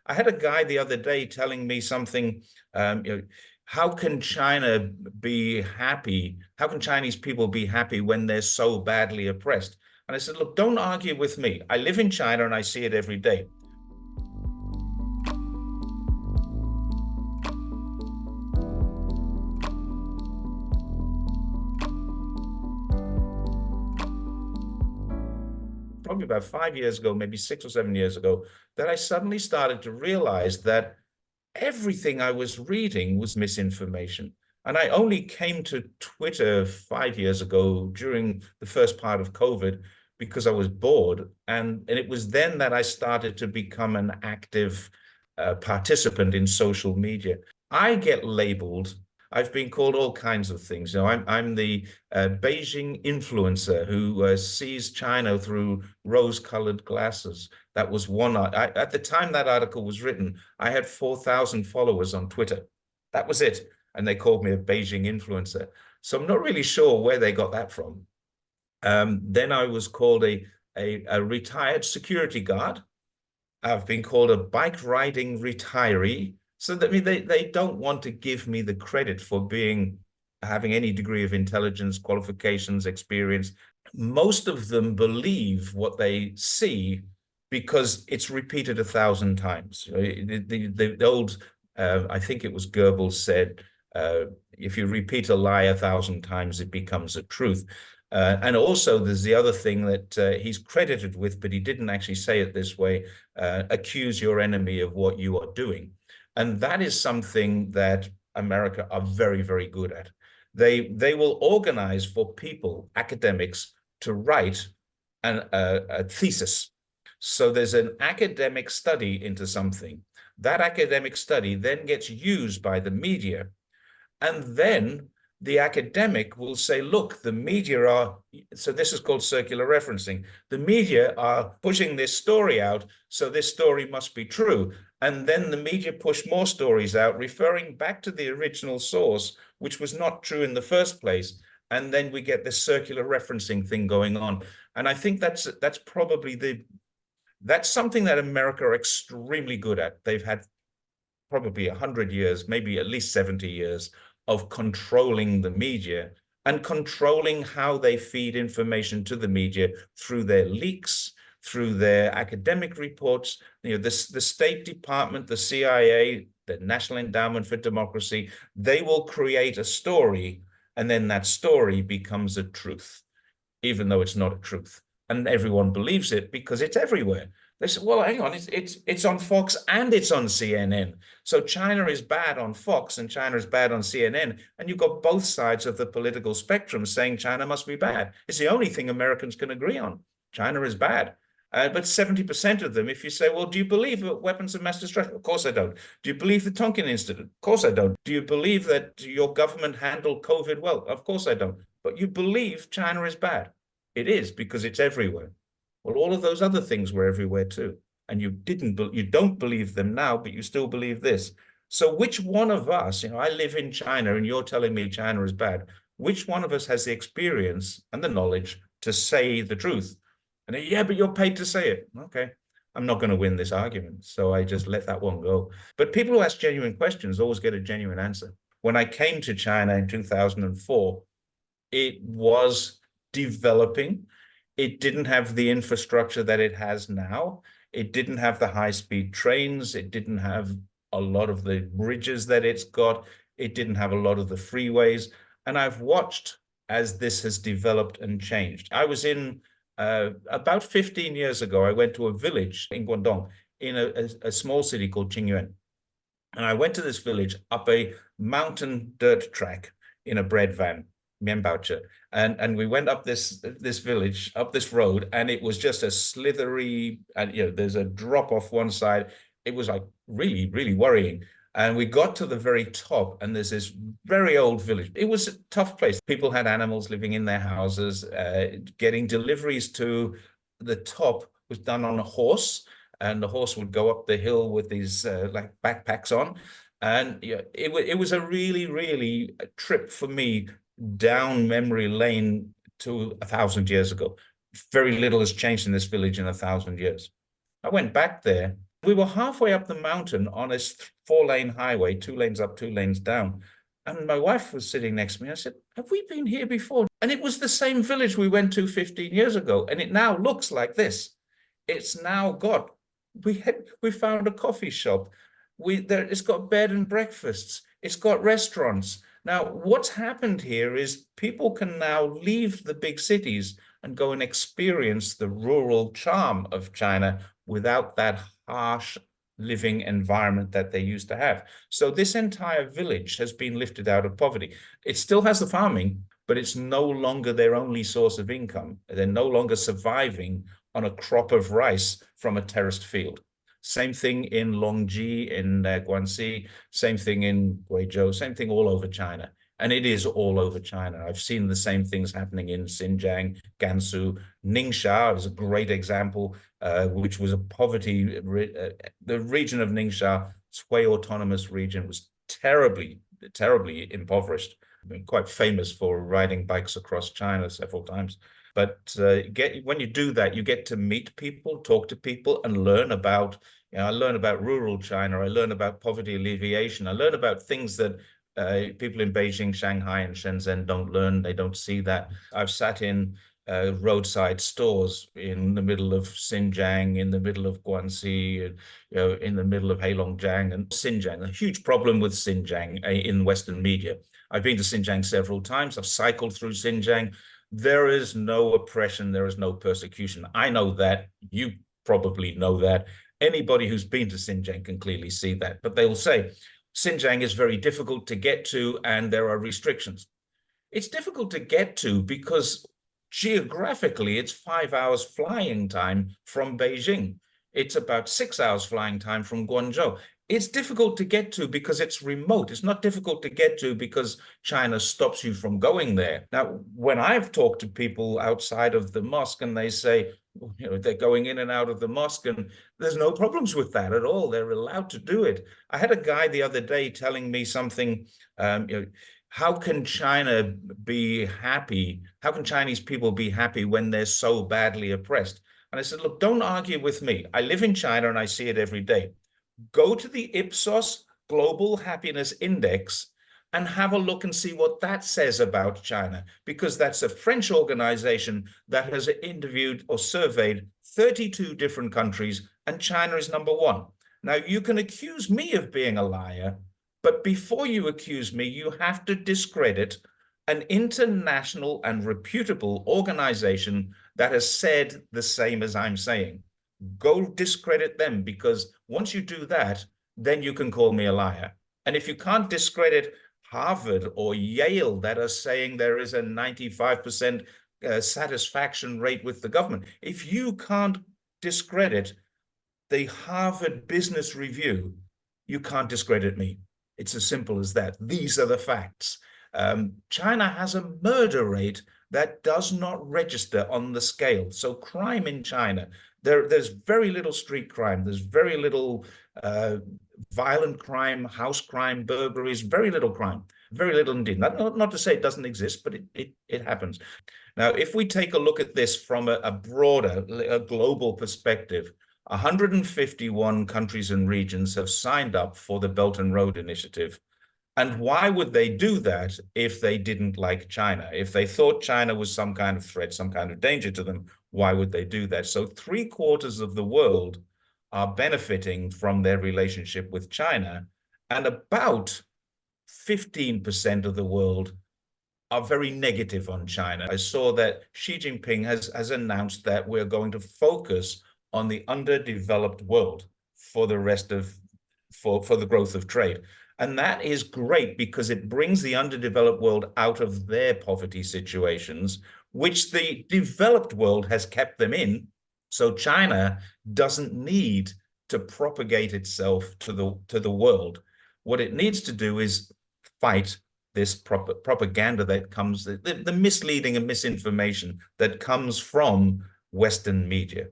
I had a guy the other day telling me something, how can China be happy? How can Chinese people be happy when they're so badly oppressed? And I said, look, don't argue with me. I live in China and I see it every day. Probably about 5 years ago, maybe 6 or 7 years ago, that I suddenly started to realize that everything I was reading was misinformation. And I only came to Twitter 5 years ago during the first part of COVID because I was bored. And it was then that I started to become an active participant in social media. I get labeled. I've been called all kinds of things. I'm the Beijing influencer who sees China through rose-colored glasses. That was one. At the time that article was written, I had 4,000 followers on Twitter. That was it, and they called me a Beijing influencer. So I'm not really sure where they got that from. Then I was called a retired security guard. I've been called a bike riding retiree. So that, I mean, they don't want to give me the credit for having any degree of intelligence, qualifications, experience. Most of them believe what they see because it's repeated 1,000 times. The old, I think it was Goebbels said, if you repeat a lie 1,000 times, it becomes a truth. And also, there's the other thing that he's credited with, but he didn't actually say it this way: accuse your enemy of what you are doing. And that is something that America are very, very good at. They will organize for people, academics, to write a thesis. So there's an academic study into something. That academic study then gets used by the media. And then the academic will say, look, the media are, so this is called circular referencing. The media are pushing this story out, so this story must be true. And then the media push more stories out, referring back to the original source, which was not true in the first place. And then we get this circular referencing thing going on. And I think that's probably that's something that America are extremely good at. They've had probably 100 years, maybe at least 70 years of controlling the media and controlling how they feed information to the media through their leaks, through their academic reports. The State Department, the CIA, the National Endowment for Democracy, they will create a story, and then that story becomes a truth, even though it's not a truth. And everyone believes it because it's everywhere. They say, well, hang on, it's on Fox and it's on CNN. So China is bad on Fox and China is bad on CNN. And you've got both sides of the political spectrum saying China must be bad. It's the only thing Americans can agree on. China is bad. But 70% of them, if you say, well, do you believe weapons of mass destruction? Of course I don't. Do you believe the Tonkin incident? Of course I don't. Do you believe that your government handled COVID well? Of course I don't. But you believe China is bad. It is, because it's everywhere. Well, all of those other things were everywhere too. And you don't believe them now, but you still believe this. So which one of us, I live in China and you're telling me China is bad. Which one of us has the experience and the knowledge to say the truth? And yeah, but you're paid to say it. Okay, I'm not going to win this argument. So I just let that one go. But people who ask genuine questions always get a genuine answer. When I came to China in 2004, it was developing. It didn't have the infrastructure that it has now. It didn't have the high-speed trains. It didn't have a lot of the bridges that it's got. It didn't have a lot of the freeways. And I've watched as this has developed and changed. I was in, about 15 years ago, I went to a village in Guangdong, in a small city called Qingyuan. And I went to this village up a mountain dirt track in a bread van. Mianbaoche. And we went up this village, up this road, and it was just a slithery, and there's a drop off one side. It was like really, really worrying. And we got to the very top, and there's this very old village. It was a tough place. People had animals living in their houses. Getting deliveries to the top was done on a horse, and the horse would go up the hill with these like backpacks on. And it was a really, really a trip for me down memory lane to 1,000 years ago. Very little has changed in this village in 1,000 years. I went back there. We were halfway up the mountain on a four-lane highway, 2 lanes up, 2 lanes down. And my wife was sitting next to me. I said, have we been here before? And it was the same village we went to 15 years ago. And it now looks like this. It's now got, we found a coffee shop. It's got bed and breakfasts. It's got restaurants. Now, what's happened here is people can now leave the big cities and go and experience the rural charm of China without that harsh living environment that they used to have. So this entire village has been lifted out of poverty. It still has the farming, but it's no longer their only source of income. They're no longer surviving on a crop of rice from a terraced field. Same thing in Longji, in Guangxi, same thing in Guizhou, same thing all over China. And it is all over China. I've seen the same things happening in Xinjiang, Gansu. Ningxia is a great example, which was a poverty. The region of Ningxia, Shui Autonomous Region, was terribly, terribly impoverished. Been quite famous for riding bikes across China several times. But when you do that, you get to meet people, talk to people, and learn about, I learn about rural China. I learn about poverty alleviation. I learn about things that people in Beijing, Shanghai, and Shenzhen don't learn. They don't see that. I've sat in roadside stores in the middle of Xinjiang, in the middle of Guangxi, in the middle of Heilongjiang and Xinjiang. A huge problem with Xinjiang in Western media. I've been to Xinjiang several times. I've cycled through Xinjiang. There is no oppression. There is no persecution. I know that. You probably know that. Anybody who's been to Xinjiang can clearly see that. But they will say, Xinjiang is very difficult to get to, and there are restrictions. It's difficult to get to because geographically, it's 5 hours flying time from Beijing. It's about 6 hours flying time from Guangzhou. It's difficult to get to because it's remote. It's not difficult to get to because China stops you from going there. Now, when I've talked to people outside of the mosque and they say, they're going in and out of the mosque and there's no problems with that at all. They're allowed to do it. I had a guy the other day telling me something, how can China be happy? How can Chinese people be happy when they're so badly oppressed? And I said, look, don't argue with me. I live in China and I see it every day. Go to the Ipsos Global Happiness Index and have a look and see what that says about China, because that's a French organization that has interviewed or surveyed 32 different countries, and China is #1. Now, you can accuse me of being a liar, but before you accuse me, you have to discredit an international and reputable organization that has said the same as I'm saying. Go discredit them, because once you do that, then you can call me a liar. And if you can't discredit Harvard or Yale that are saying there is a 95% satisfaction rate with the government, if you can't discredit the Harvard Business Review, you can't discredit me. It's as simple as that. These are the facts. China has a murder rate that does not register on the scale. So crime in China, there's very little street crime. There's very little violent crime, house crime, burglaries, very little crime, very little indeed. Not to say it doesn't exist, but it happens. Now, if we take a look at this from a broader, a global perspective, 151 countries and regions have signed up for the Belt and Road Initiative. And why would they do that if they didn't like China? If they thought China was some kind of threat, some kind of danger to them, why would they do that? So 3/4 of the world are benefiting from their relationship with China, and about 15% of the world are very negative on China. I saw that Xi Jinping has announced that we're going to focus on the underdeveloped world for the rest of, for the growth of trade. And that is great because it brings the underdeveloped world out of their poverty situations, which the developed world has kept them in. So China doesn't need to propagate itself to the world. What it needs to do is fight this propaganda that comes, the misleading and misinformation that comes from Western media.